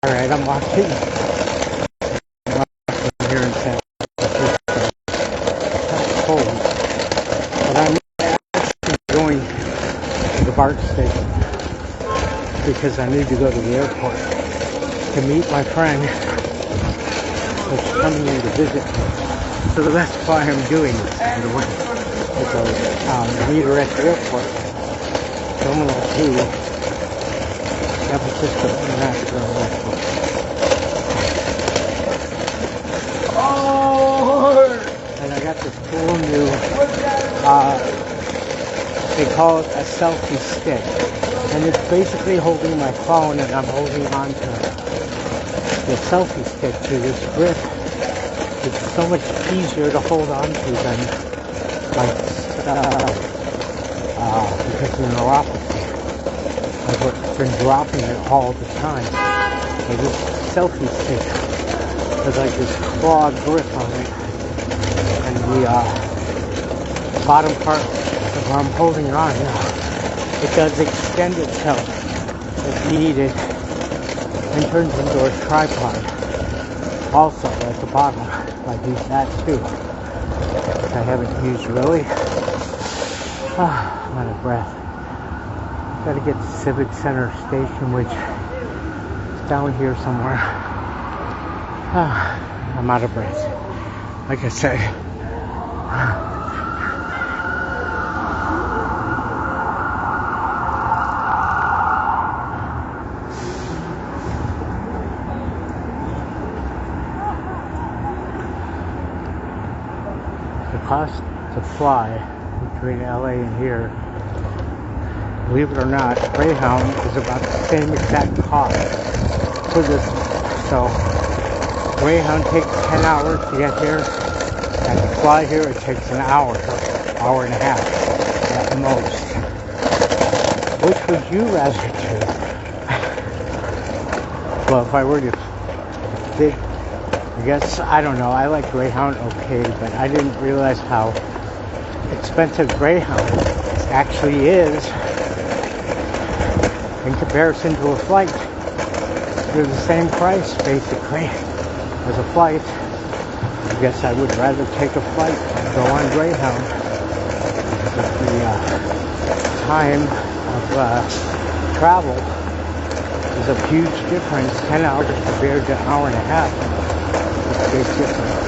Alright, I'm walking here in San Francisco. It's cold, but I'm actually going to the BART station because I need to go to the airport to meet my friend that's coming in to visit me. So that's why I'm doing this, by the way. Because meet her at the airport. Terminal 2, San Francisco International Airport. And I got this cool new, they call it a selfie stick. And it's basically holding my phone, and I'm holding on to the selfie stick to this grip. It's so much easier to hold on to than like because of neuropathy. I've been dropping it all the time. So this selfie stick has like this claw grip on it, and the bottom part of where I'm holding it on now, it does extend itself if needed and turns into a tripod. Also at the bottom, I use that too, which I haven't used really. I'm out of breath. Gotta get to Civic Center Station, which is down here somewhere. I'm out of breath. Like I said. The cost to fly between LA and here, believe it or not, Greyhound is about the same exact cost for this. So Greyhound takes 10 hours to get here, and to fly here it takes an hour and a half at most. Which would you rather do? Well, if I were to bid, I guess, I don't know, I like Greyhound okay, but I didn't realize how expensive Greyhound actually is in comparison to a flight. They're the same price, basically, as a flight. I guess I would rather take a flight and go on Greyhound. But the time of travel is a huge difference. 10 hours compared to an hour and a half. It's a big difference.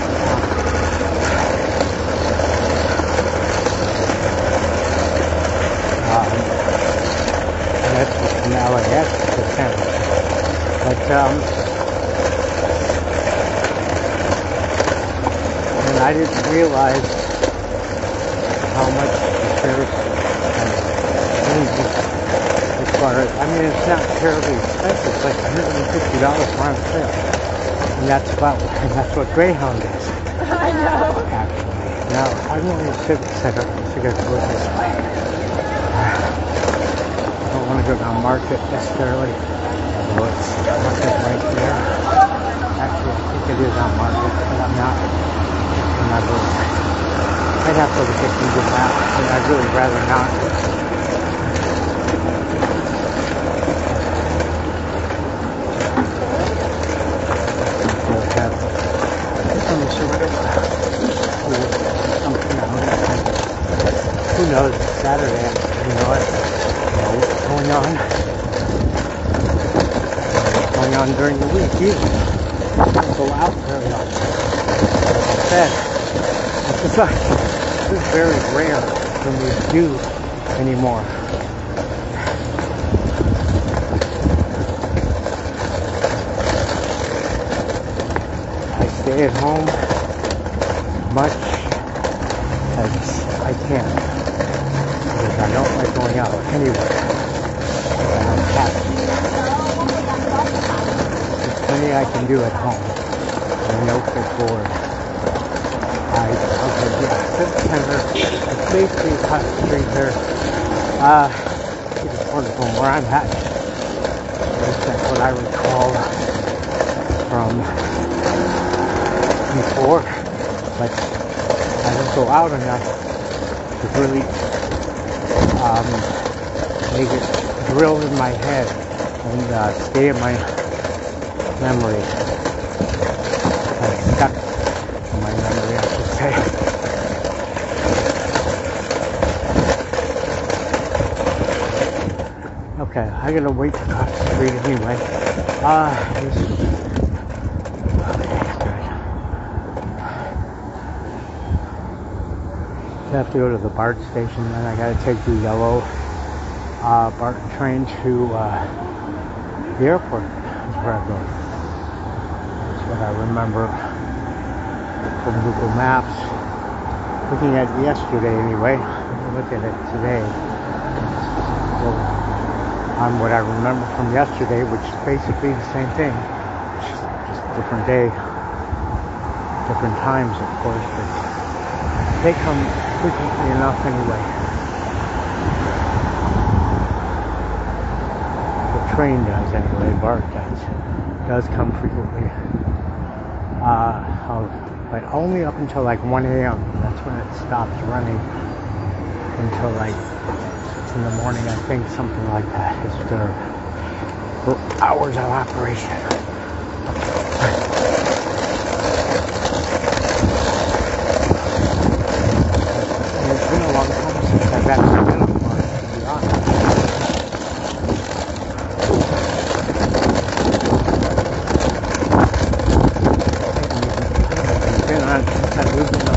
And that's from LAX to San Francisco. But, and I didn't realize how much the fares changes as far as, I mean, it's not terribly expensive. It's like $150 round trip. And that's what Greyhound is. I know. Actually. Now, I'm going to Civic Center. I think I go this way. I don't want to go down Market necessarily. Although it's Market right there. Actually, I think it is on Market, but I'm not. I'd have to look at Google Maps, and I'd really rather not. Who knows? It's Saturday. You know it. What's going on? What's going on during the week? Usually, I don't go out very often. Like I said, this is very rare for me to do anymore. I stay at home much as I can. Because I don't like going out anywhere. And I'm happy. There's plenty I can do at home. And I don't get bored. Civic Center is basically across the street here. It's sort of from where I'm at. At least that's what I recall from before. But I don't go out enough to really make it drilled in my head and stay in my memory. Stuck in my memory, I should say. Okay, I gotta wait to cross the street anyway. Okay, good. I have to go to the BART station, then I gotta take the yellow BART train to the airport. That's where I go. That's what I remember from Google Maps. Looking at it yesterday anyway. Look at it today. So, on what I remember from yesterday, which is basically the same thing. Just a different day. Different times, of course, but they come frequently enough anyway. The train does anyway, BART does come frequently. But only up until like 1 a.m. That's when it stops running. Until like 6 in the morning, I think, something like that. It's their hours of operation. It's been a long time since I've actually been on BART, to be honest. Since I moved in a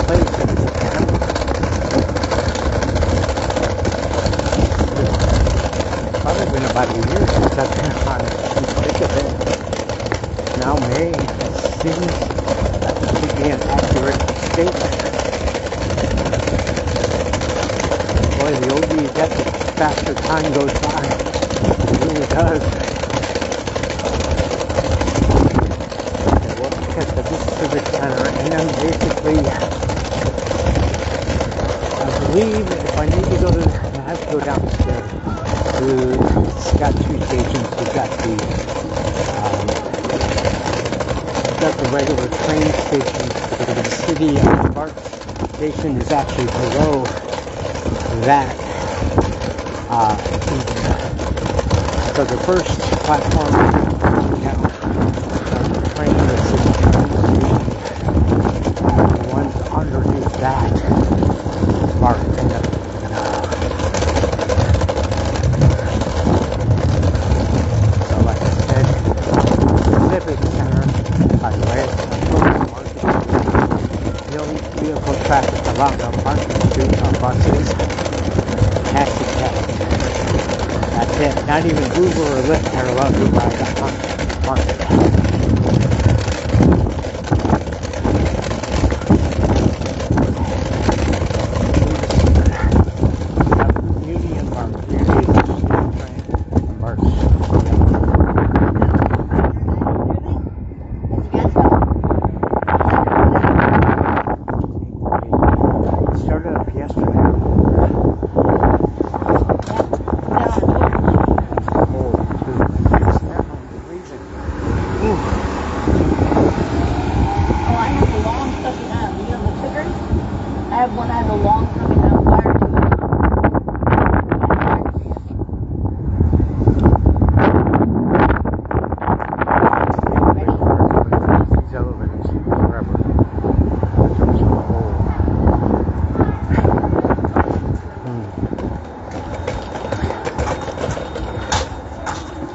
place in September. It's probably been about a year since I've been on it. I'm sick of it. Now May, it seems that would be an accurate statement. Boy, the older you get, the faster time goes by. It really does. At the Civic Center, and then basically, I believe if I need to go to, I have to go downstairs. It's got two stations. We've got the regular train station. The city BART station is actually below that. So the first platform we have the train that's the ones underneath that BART in the so like I said, Civic Center, by the way, no vehicle traffic allowed on parking streets on buses, taxi cabs. That's it. Not even Uber or Lyft are allowed to ride on market.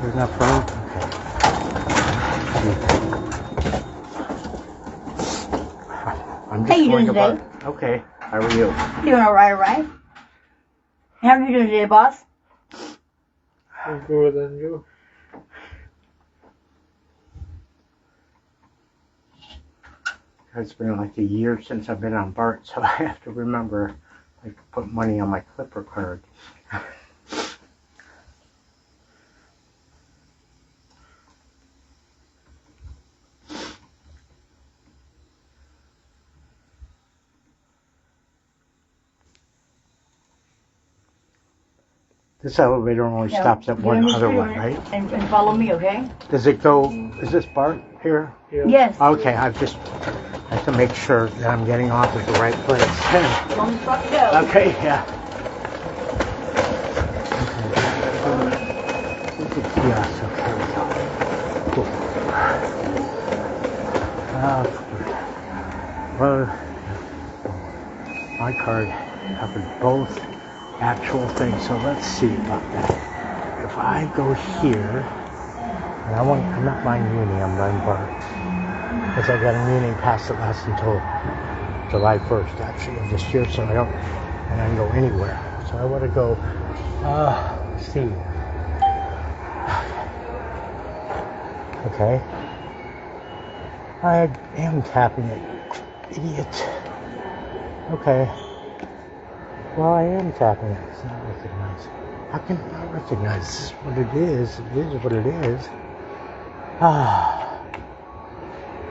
Enough room? Okay. I'm just How you doing today? Okay. How are you? Doing alright. How are you doing today, boss? I'm good than you. It's been like a year since I've been on BART, so I have to remember like to put money on my Clipper card. This elevator only stops at one other one, right? And follow me, okay? Does it go, is this BART here? Yeah. Yes. Okay, I have to make sure that I'm getting off at the right place. Long as fuck go. Okay, yeah. Okay. Yes, okay, we go. Cool. Well, my card covered both actual things, so let's see about that. If I go here, and I'm not buying Muni, I'm buying Bart. Because I got a Muni pass that lasts until July 1st, actually, of this year, so I can go anywhere. So I want to go, let's see. Okay. I am tapping it. Idiot. Okay. Well, I am tapping it. It's not recognized. How can it not recognize? This is what it is. It is what it is.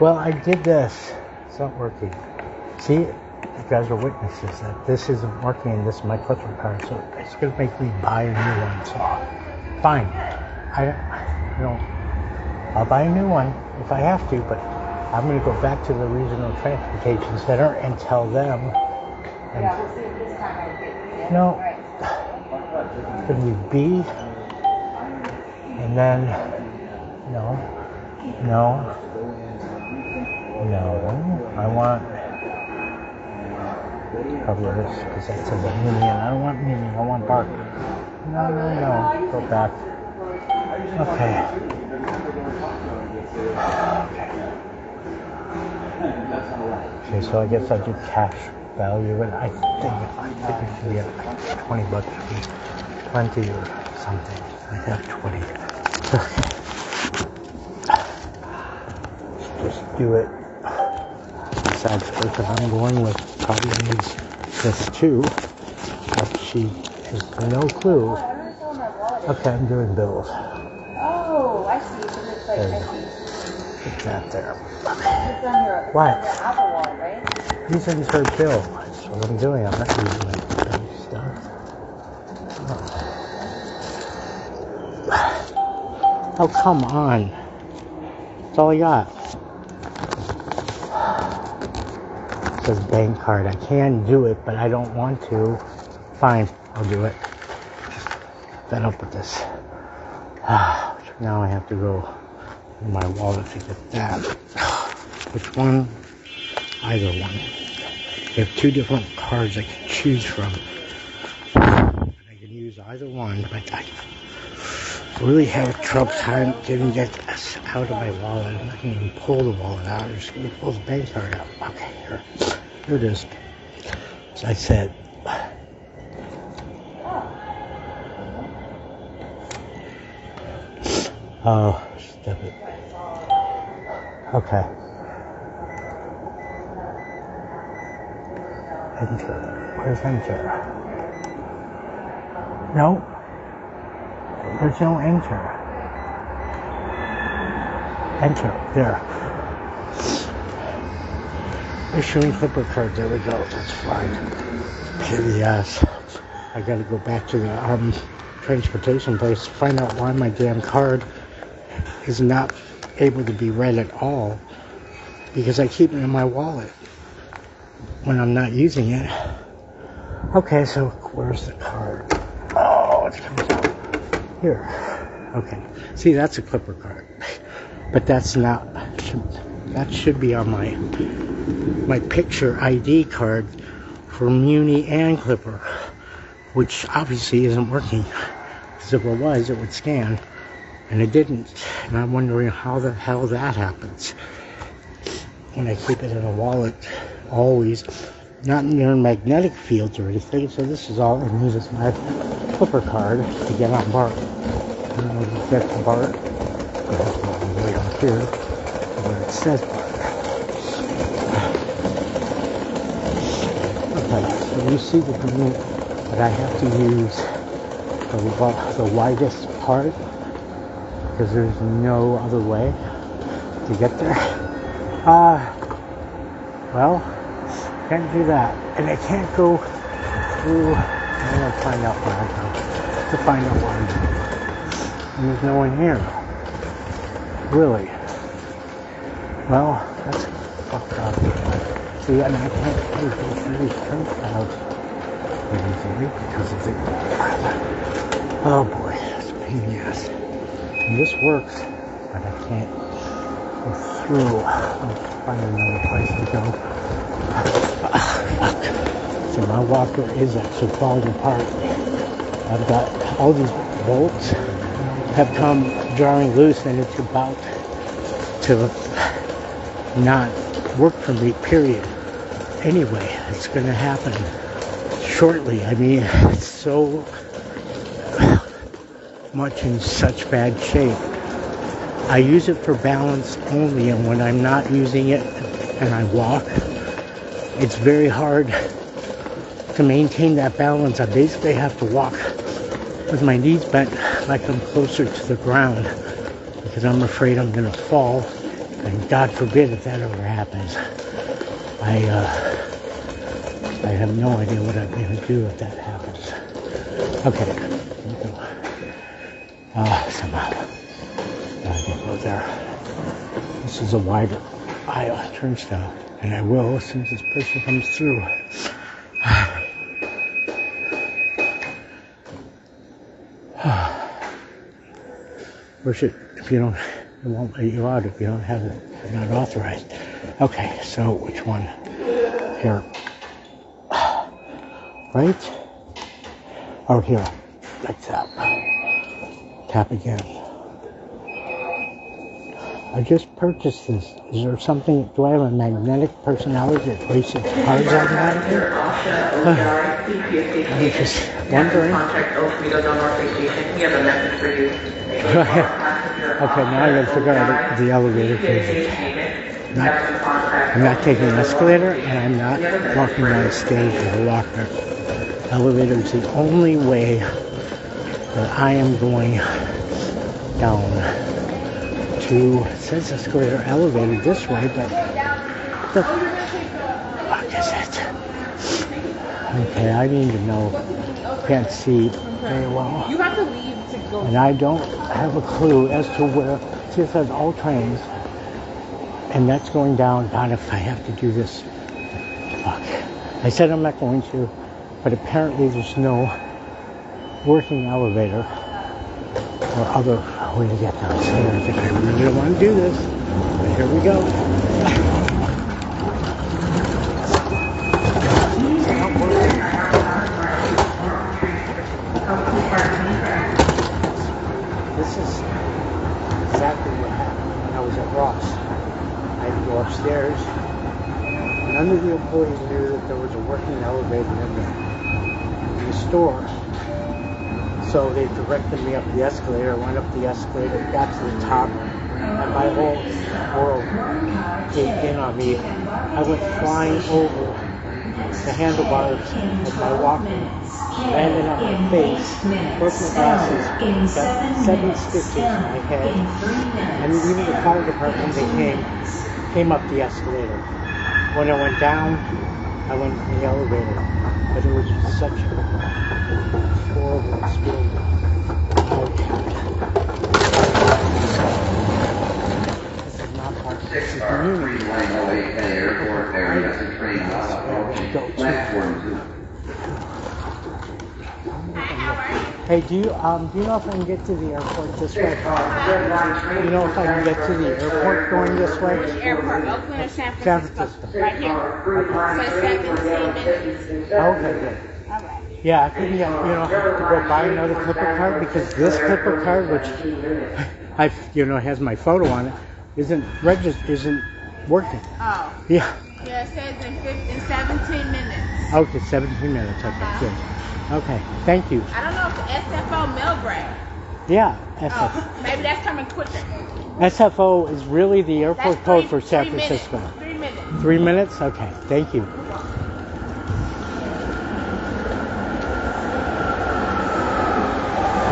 Well, I did this. It's not working. See, you guys are witnesses that this isn't working. This is my clipper card, so it's going to make me buy a new one. So, fine. I'll buy a new one if I have to, but I'm going to go back to the regional transportation center and tell them. No, it's going to be B, and then no, I want probably this because that says a Mini, and I don't want Mini, I want Bart. No, go back. Okay, so I guess I do cash value, and I think if I typically get like $20 would be plenty or something. I have 20. Just do it. Besides, because I'm going with probably needs this too, but she has no clue. Okay, I'm doing bills. Oh, I see. So it's like, I see. Put that there. It's on your, What? on your Apple Wallet, right? These are her bill. That's what I'm doing. I'm not using my stuff. Oh, come on. That's all I got. It says bank card. I can do it, but I don't want to. Fine, I'll do it. Fed up with this. Now I have to go in my wallet to get that. Which one? Either one. They have two different cards I can choose from. I can use either one, but I really have trouble time getting this out of my wallet. I'm not going to even pull the wallet out. I'm just going to pull the bank card out. Okay, here it is. As I said. Oh, step it. Okay. Enter. Where's enter? No. There's no enter. Enter. There. Issuing clipper card. There we go. That's fine. Pain in the ass. I gotta go back to the transportation place to find out why my damn card is not able to be read at all, because I keep it in my wallet when I'm not using it. Okay, so where's the card? Oh, it comes out here. Okay, see, that's a clipper card, but that's not. That should be on my picture ID card for Muni and Clipper, which obviously isn't working. Because if it was, it would scan. And it didn't. And I'm wondering how the hell that happens. When I keep it in a wallet, always, not near magnetic fields or anything. So this is all I need is my Clipper card to get on Bart. And then we'll get to Bart. That's what we wait on here, where it says Bart. Okay, so you see the green, but I have to use the widest part, because there's no other way to get there. Well, can't do that. And I can't go through. I'm going to find out where I go. To find out what I'm doing. And there's no one here. Really. Well, that's fucked up. See, and I can't go through these trench clouds easily because of the... Oh boy, that's a pain in the ass. And this works, but I can't go through. I'll find another place to go. So my walker is actually falling apart. I've got all these bolts have come jarring loose, and it's about to not work for me, period. Anyway, it's going to happen shortly. I mean, it's so much in such bad shape. I use it for balance only, and when I'm not using it and I walk, it's very hard to maintain that balance. I basically have to walk with my knees bent like I'm closer to the ground because I'm afraid I'm going to fall, and God forbid if that ever happens. I have no idea what I'm going to do if that happens. Okay, somehow I can go there. This is a wider aisle turnstile, and I will as soon as this person comes through. If you don't, it won't let you out if you don't have it. You're not authorized. Okay, so which one? Here. Right? Oh, here. Like that. Tap again. I just purchased this. Is there something? Do I have a magnetic personality that places cards automatically? I'm just wondering. Okay, now I gotta figure out the elevator thing. I'm not taking an escalator, and I'm not walking downstairs with a walker. Elevator is the only way that I am going down to, it says escalator, elevator this way, but the fuck is it? Okay, I need to know. Can't see very well. You have to leave to go. And I don't have a clue as to where. See, it says all trains, and that's going down. God, if I have to do this, fuck. I said I'm not going to, but apparently there's no working elevator or other way to get downstairs. I really don't want to do this, but here we go. This is exactly what happened when I was at Ross. I had to go upstairs. None of the employees knew that there was a working elevator in the store. So they directed me up the escalator. I went up the escalator, got to the top, and my whole world caved in on me. I went flying over the handlebars of my walker, landed on my face, broke my glasses, got 7 stitches in my head, and even the fire department, they came up the escalator. When I went down, I went in the elevator, but it was just such a horrible experience. This is not part of the community. Hey, do you know if I can get to the airport this way? Do you know if I can get to the airport going this way? Airport, Oakland or San Francisco? Right here. So 17 minutes. Okay, good. All right. Yeah, I couldn't get, have to go buy another Clipper card because this Clipper card, which has my photo on it, isn't working. Oh. Yeah. Yeah, it says in 17 minutes. Okay, 17 minutes. Okay, good. Okay, thank you. I don't know if the SFO mail grab. Yeah, Oh, maybe that's coming quicker. SFO is really the airport That's code for San 3 minutes. Francisco. 3 minutes. 3 minutes? Okay, thank you.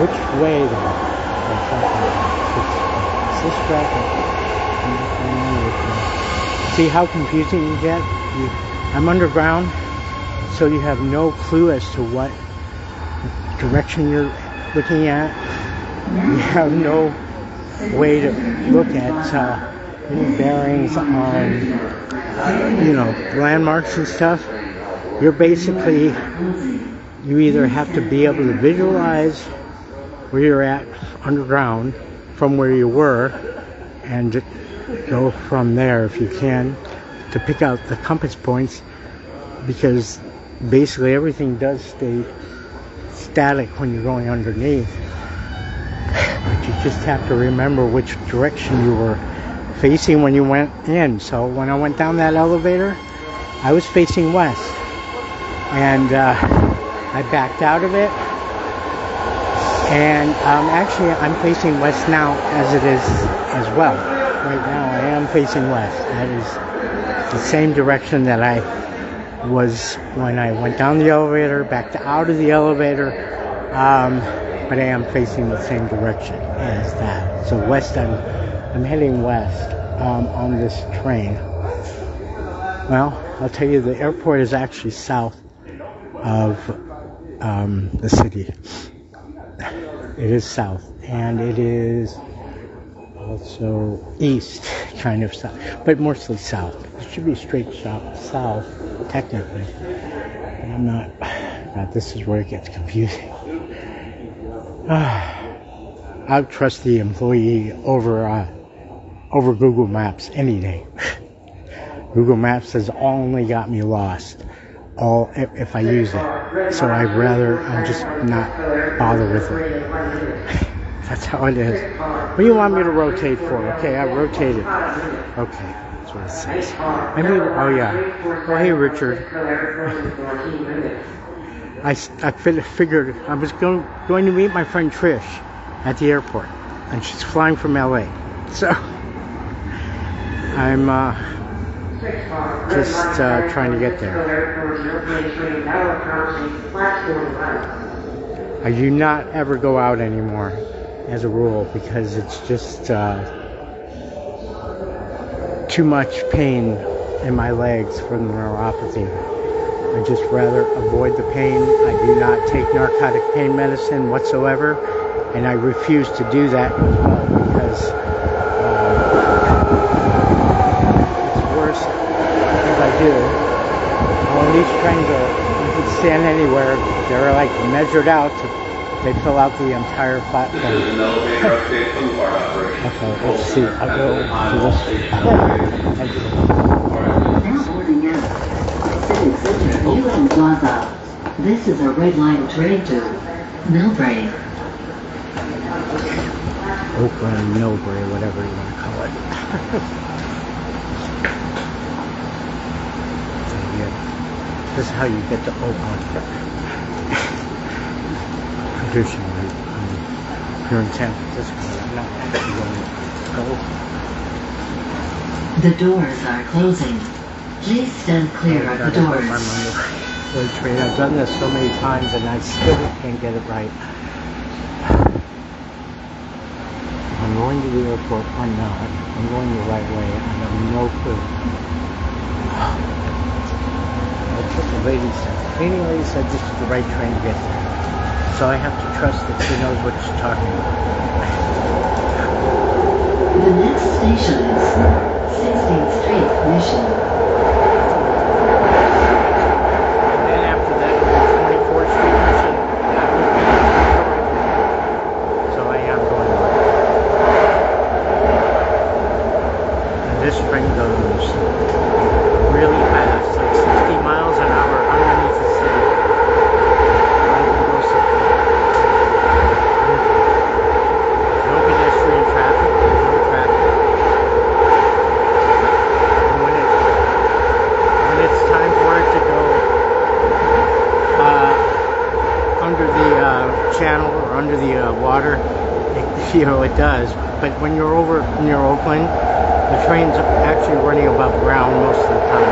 Which way then? Is this traffic? See how confusing you get? I'm underground, so you have no clue as to what direction you're looking at. You have no way to look at any bearings on, landmarks and stuff. You're basically, you either have to be able to visualize where you're at underground from where you were, and go from there if you can to pick out the compass points, because basically everything does stay static when you're going underneath. But you just have to remember which direction you were facing when you went in. So when I went down that elevator, I was facing west, and I backed out of it, and actually I'm facing west now as it is as well. Right now I am facing west. That is the same direction that I was when I went down the elevator, backed out of the elevator, but I am facing the same direction as that. So west, I'm heading west on this train. Well, I'll tell you, the airport is actually south of the city. It is south, and it is also east, kind of south, but mostly south. It should be straight south, technically. But I'm not. God, this is where it gets confusing. I'll trust the employee over Google Maps any day. Google Maps has only got me lost if I use it. So I'd rather just not bother with it. That's how it is. What do you want me to rotate for? Okay, I rotated. Okay, that's what it says. Oh yeah. Oh hey Richard. I figured I was going to meet my friend Trish at the airport, and she's flying from LA. So I'm just trying to get there. I do not ever go out anymore, as a rule, because it's just too much pain in my legs from the neuropathy. I just rather avoid the pain. I do not take narcotic pain medicine whatsoever, and I refuse to do that as well, because it's worse if I do. When these trains you can stand anywhere, they're like measured out. They fill out the entire platform. Okay, let's see. I'll go to this. Now boarding out. Civic Center, UN Plaza. This is a red line train to Millbrae. Oakland, Millbrae, whatever you want to call it. So, yeah, this is how you get to Oakland. Traditionally, here in San Francisco, I'm not actually going to go. The doors are closing. Please stand clear of the doors. I've done this so many times and I still can't get it right. I'm going to the airport or not. I'm going the right way. I have no clue. That's what the lady said. The cleaning lady said this is the right train to get there. So I have to trust that she knows what she's talking about. The next station is 16th Street, Mission. This train goes really fast, like 60 miles an hour underneath the city. No pedestrian traffic, no traffic. And when it's time for it to go under the channel or under the water, it does. But when you're over near Oakland, the train's actually running above ground most of the time.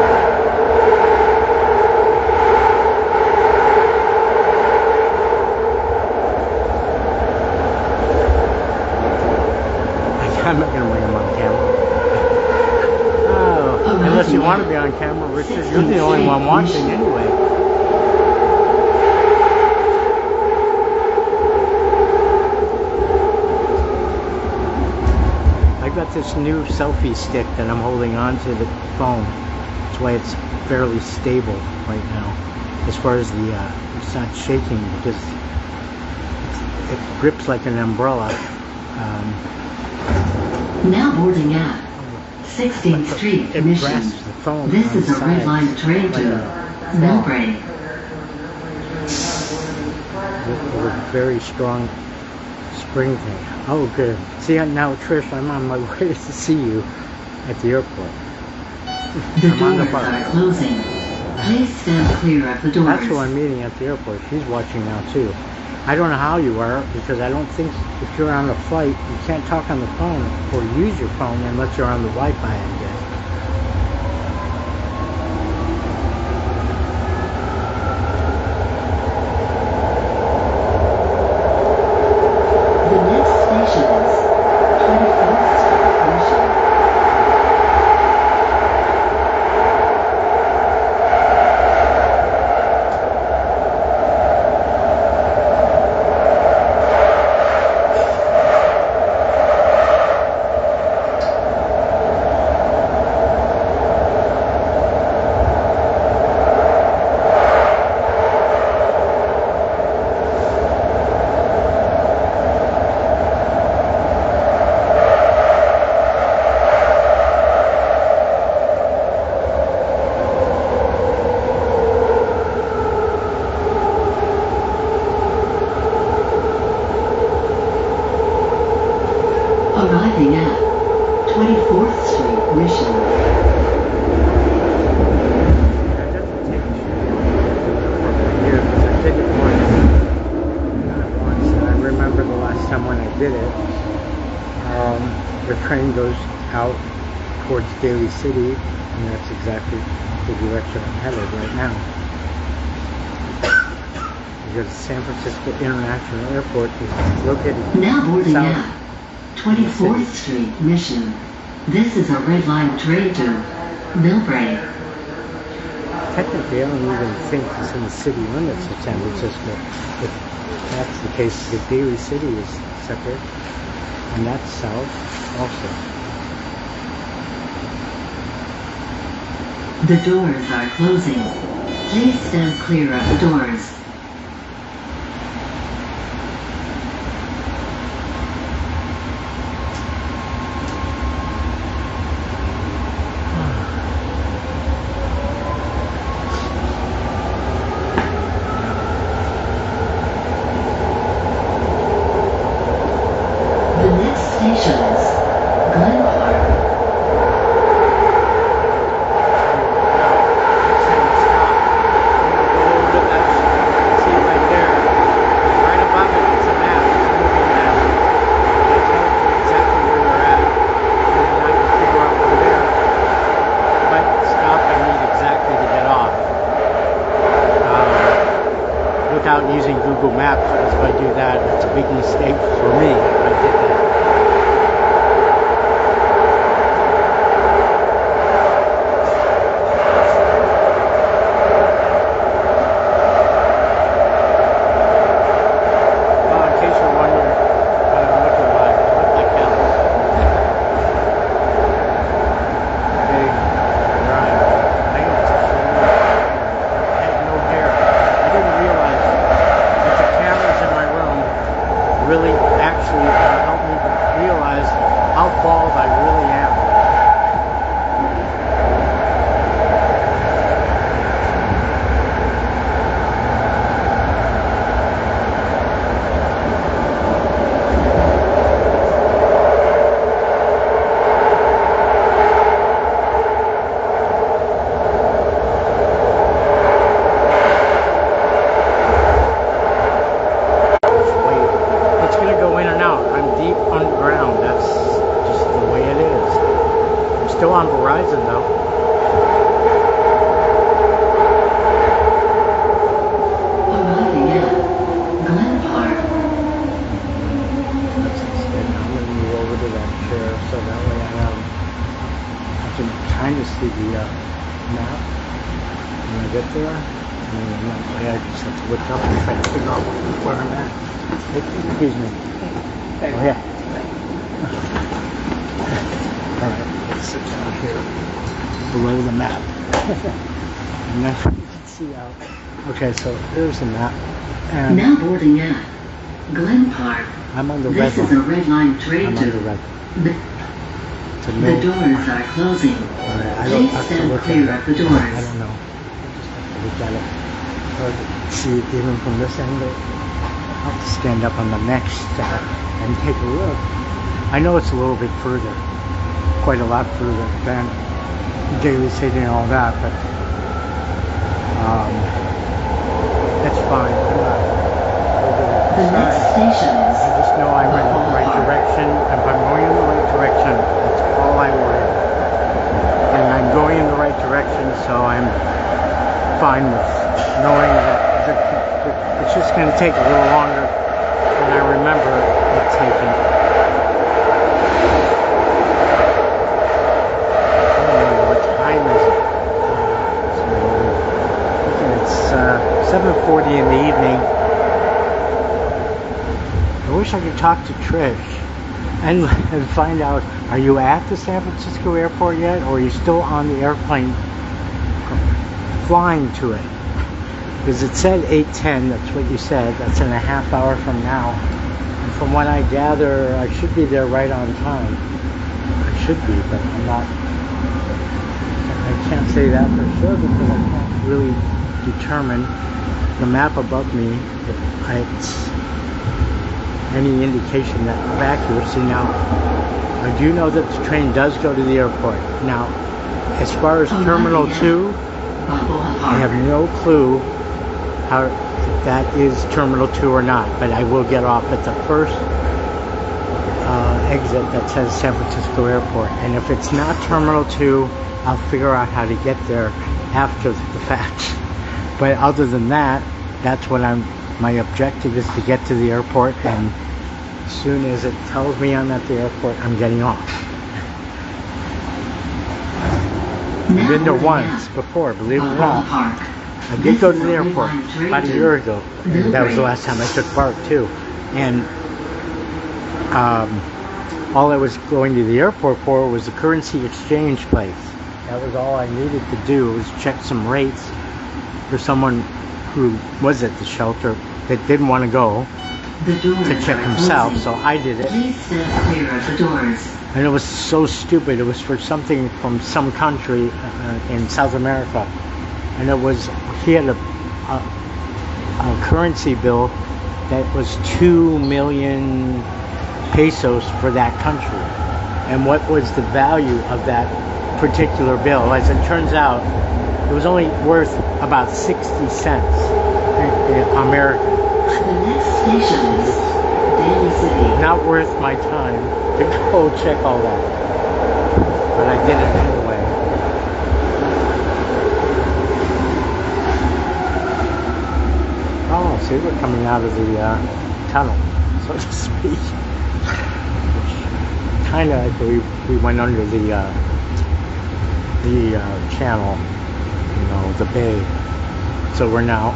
I'm not going to bring him on camera. Oh, unless you want to be on camera, Richard. You're the only one watching anyway. I've got this new selfie stick that I'm holding onto the phone. That's why it's fairly stable right now. As far as it's not shaking because it grips like an umbrella. Now boarding at 16th Street It Mission. grasps the phone This on is the a red sides, line train like to a Millbrae. with a very strong spring thing. Oh, good. See, now, Trish, I'm on my way to see you at the airport. The I'm on the doors bus. are closing. Please stand clear of the doors. That's who I'm meeting at the airport. She's watching now, too. I don't know how you are, because I don't think if you're on a flight, you can't talk on the phone or use your phone unless you're on the Wi-Fi, I guess. The next station is 24th Street Mission. Arriving at 24th Street Mission. That doesn't take years, because I did it once, and I remember the last time when I did it, the train goes out towards Daly City, and that's exactly the direction I'm headed right now. Because San Francisco International Airport is located Now boarding south. at 24th Street Mission. This is a red line train to Millbrae. Technically, I don't even think it's in the city limits of San Francisco. If that's the case, the Daly City is separate, and that's south also. The doors are closing. Please stand clear of the doors. The next station is Glen Park. See right there, right above it, it's a map, it's a moving map. It tells you exactly where you're at, and then I can figure out from there what stop I need exactly to get off. Without using Google Maps, because if I do that, it's a big mistake for me if I did that. Well, in case you're wondering what I'm looking like, I look like hell. Okay, right. I had no hair. I didn't realize that the cameras in my room really actually helped me realize how bald I really am. It's going to go in and out. I'm deep underground. That's just the way it is. I'm still on Verizon though. Arriving at Glen Park. I'm going to move over to that chair so that way I can kind of see the map when I get there. And then that way I just have to look up and try to figure out where I'm at. Excuse me. Oh yeah. Alright, let's sit down here below the map. And then you can see out. Okay, so here's the map. And Now boarding at Glen Park. I'm on the red This is a line. red line train I'm to on the red line. the The middle. doors are closing. Alright, I Please have to stand look clear at of the it. doors. I don't know. I just have to look at it. Hard to see it even from this angle. I'll have to stand up on the next step and take a look. I know it's a little bit further, quite a lot further than Daly City and all that, but that's fine. I'm not The next station is I just know I'm in the right direction. If I'm going in the right direction, that's all I worry about. And I'm going in the right direction, so I'm fine with knowing that it's just going to take a little longer than I remember it taking. I don't know, what time is it? It's 7:40 in the evening. I wish I could talk to Trish and find out, are you at the San Francisco airport yet, or are you still on the airplane flying to it? Because it said 8:10, that's what you said, that's in a half hour from now. And from what I gather, I should be there right on time. I should be, but I'm not. I can't say that for sure because I can't really determine. The map above me, it's any indication that of accuracy. Now, I do know that the train does go to the airport. Now, as far as Terminal 2, I have no clue how if that is Terminal 2 or not, but I will get off at the first exit that says San Francisco Airport. And if it's not Terminal 2, I'll figure out how to get there after the fact. But other than that, that's what my objective is, to get to the airport, and as soon as it tells me I'm at the airport, I'm getting off. I've been there once before, believe it or not. I did go to the airport about a year ago, and that was the last time I took BART too. And all I was going to the airport for was the currency exchange place. That was all I needed to do, was check some rates for someone who was at the shelter that didn't want to go to check himself, so I did it. Please stand clear of the doors. And it was so stupid. It was for something from some country in South America, and it was, he had a currency bill that was 2 million pesos for that country. And what was the value of that particular bill? As it turns out, it was only worth about 60 cents in American. The next station is Daly City. Not worth my time to go check all that. But I did it anyway. Oh, see, we're coming out of the tunnel, so to speak. Kind of, I believe, we went under the channel, you know, the bay. So we're now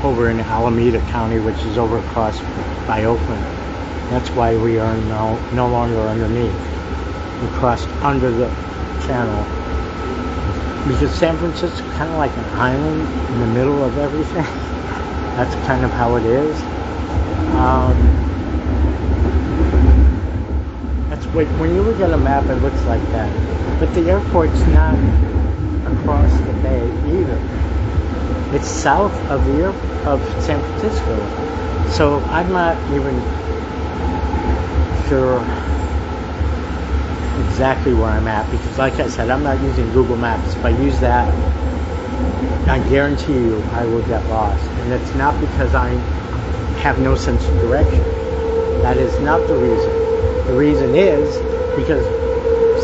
over in Alameda County, which is over across by Oakland. That's why we are now no longer underneath. We crossed under the channel. Because San Francisco is kind of like an island in the middle of everything. That's kind of how it is. That's when you look at a map, it looks like that. But the airport's not across the bay either. It's south of of San Francisco. So I'm not even sure exactly where I'm at, because like I said, I'm not using Google Maps. If I use that, I guarantee you I will get lost. And it's not because I have no sense of direction. That is not the reason. The reason is because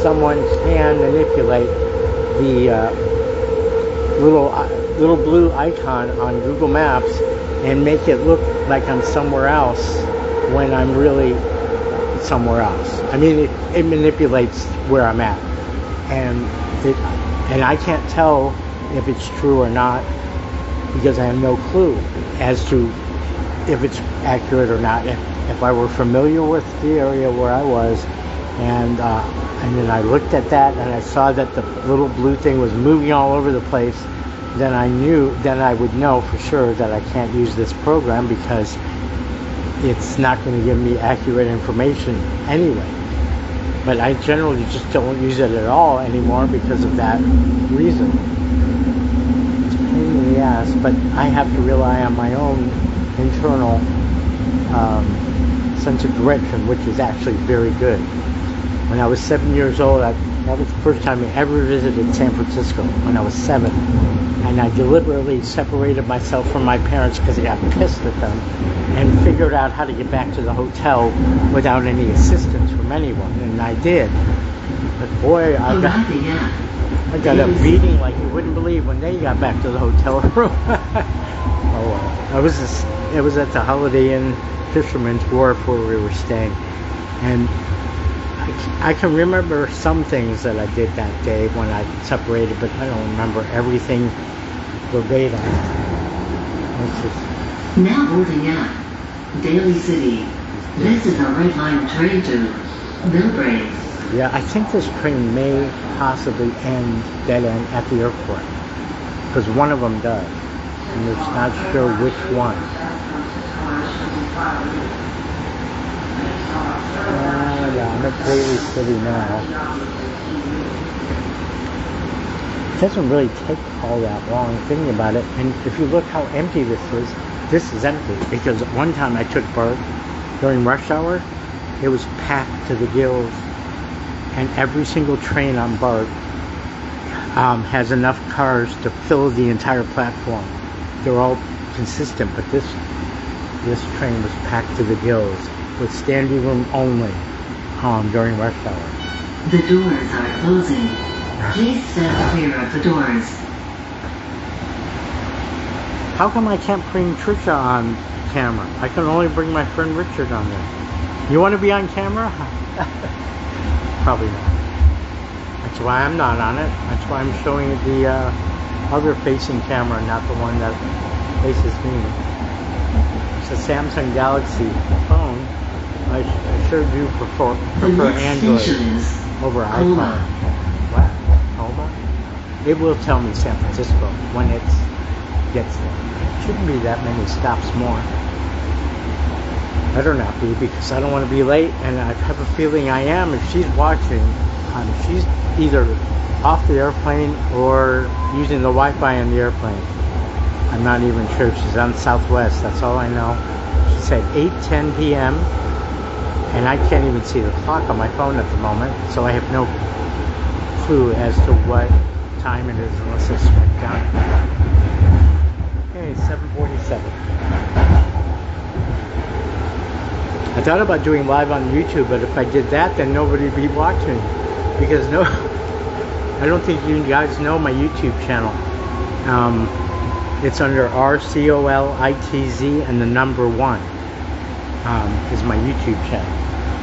someone can manipulate the little blue icon on Google Maps and make it look like I'm somewhere else when I'm really somewhere else. I mean, it manipulates where I'm at, and I can't tell if it's true or not because I have no clue as to if it's accurate or not. If I were familiar with the area where I was, and then I looked at that and I saw that the little blue thing was moving all over the place, then I would know for sure that I can't use this program because it's not going to give me accurate information anyway. But I generally just don't use it at all anymore because of that reason. It's a pain in the ass, but I have to rely on my own internal sense of direction, which is actually very good. When I was 7 years old, that was the first time I ever visited San Francisco, when I was 7. And I deliberately separated myself from my parents because I got pissed at them, and figured out how to get back to the hotel without any assistance from anyone, and I did. But boy, I got a beating like you wouldn't believe when they got back to the hotel room. It was at the Holiday Inn Fisherman's Wharf where we were staying, and I can remember some things that I did that day when I separated, but I don't remember everything verbatim. Now boarding up. Daly City. This is a red line train to Millbrae. Yeah, I think this train may possibly dead end at the airport, because one of them does, and it's not sure which one. Yeah, I'm at Daly City now. It doesn't really take all that long thinking about it, and if you look how empty this is empty, because one time I took BART during rush hour, it was packed to the gills, and every single train on BART has enough cars to fill the entire platform. They're all consistent, but this train was packed to the gills with standing room only during rush hour. The doors are closing. Please stand clear of the doors. How come I can't bring Trisha on camera? I can only bring my friend Richard on there. You want to be on camera? Probably not. That's why I'm not on it. That's why I'm showing the other facing camera, not the one that faces me. It's a Samsung Galaxy phone. I sure do prefer Android over iPhone. What? Homa? It will tell me San Francisco when it gets there. Shouldn't be that many stops more. Better not be, because I don't want to be late, and I have a feeling I am. If she's watching, she's either off the airplane or using the Wi-Fi in the airplane. I'm not even sure. She's on Southwest, that's all I know. She said 8:10 p.m. and I can't even see the clock on my phone at the moment, so I have no clue as to what time it is unless I swipe down. Okay, 7:47. I thought about doing live on YouTube, but if I did that, then nobody would be watching, because I don't think you guys know my YouTube channel. It's under RCOLITZ and the number 1 is my YouTube channel.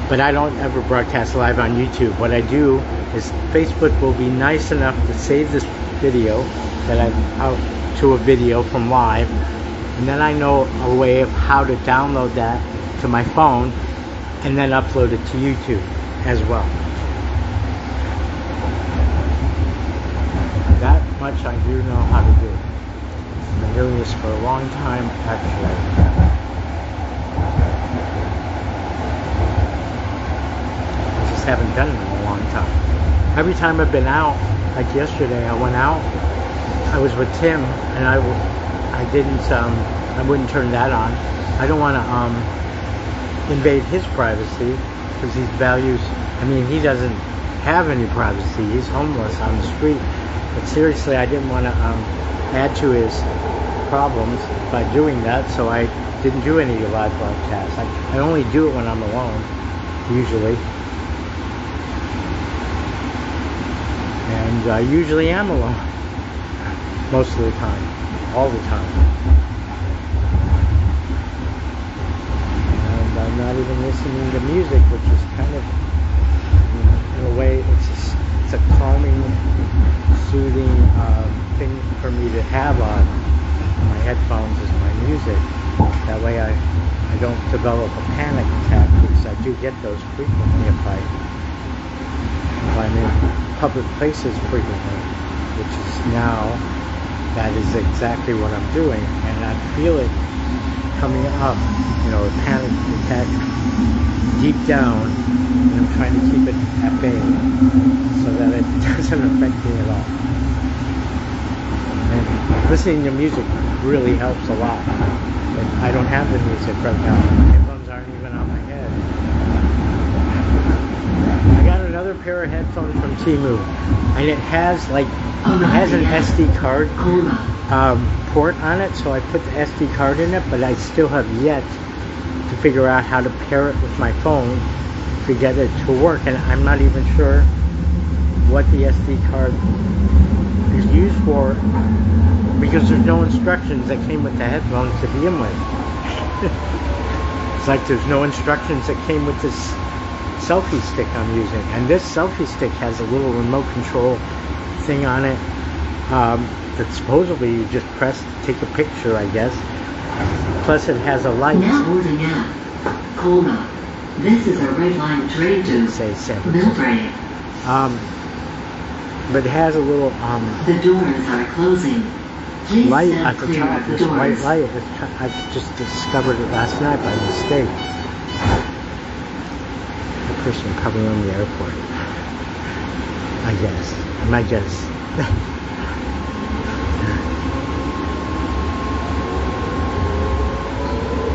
But I don't ever broadcast live on YouTube. What I do is Facebook will be nice enough to save this video that I'm out to a video from live, and then I know a way of how to download that to my phone and then upload it to YouTube as well. That much I do know how to do. I've been doing this for a long time, actually. I just haven't done it in a long time. Every time I've been out, like yesterday, I went out. I was with Tim, and I wouldn't turn that on. I don't want to invade his privacy, because he values. He doesn't have any privacy. He's homeless on the street. But seriously, I didn't want to add to his problems by doing that, so I didn't do any live broadcasts. I only do it when I'm alone, usually. And I usually am alone. Most of the time. All the time. And I'm not even listening to music, which is kind of, in a way, it's a calming, soothing thing for me to have on my headphones is my music. That way I don't develop a panic attack, because I do get those frequently if I'm in public places frequently, which is now, that is exactly what I'm doing, and I feel it coming up, a panic attack deep down and I'm trying to keep it at bay so that it doesn't affect me at all. And listening to music really helps a lot. And I don't have the music right now. My headphones aren't even on my head. I got another pair of headphones from Temu, and it has an SD card port on it, so I put the SD card in it, but I still have yet to figure out how to pair it with my phone to get it to work, and I'm not even sure what the SD card is used for, because there's no instructions that came with the headphones to begin with. It's like there's no instructions that came with this selfie stick I'm using, and this selfie stick has a little remote control thing on it that supposedly you just press to take a picture, I guess. Plus it has a light. Now boarding out. Colma. This is a red line train to Say San Francisco. Millbrae. But it has a little The doors are closing. Please light stand at the clear top. of the This white doors. light. I just discovered it last night by mistake. The person covering the airport. I guess. My guess.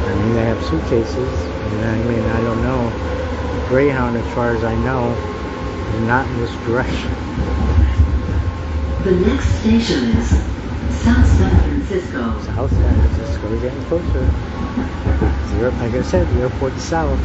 I mean, they have suitcases. And I mean, I don't know. Greyhound, as far as I know, is not in this direction. The next station is South San Francisco. South San Francisco, we're getting closer. Like I said, the airport's south.